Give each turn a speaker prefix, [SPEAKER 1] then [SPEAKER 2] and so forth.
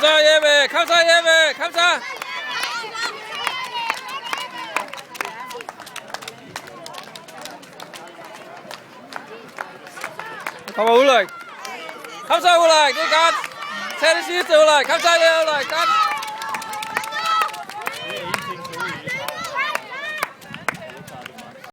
[SPEAKER 1] 감사 예배, 감사 예배, 감사. Come on, Ulrich. Kamsa Ulrich, det er godt. Tag det sidste, Ulrich. Kamsa det, Ulrich. Godt.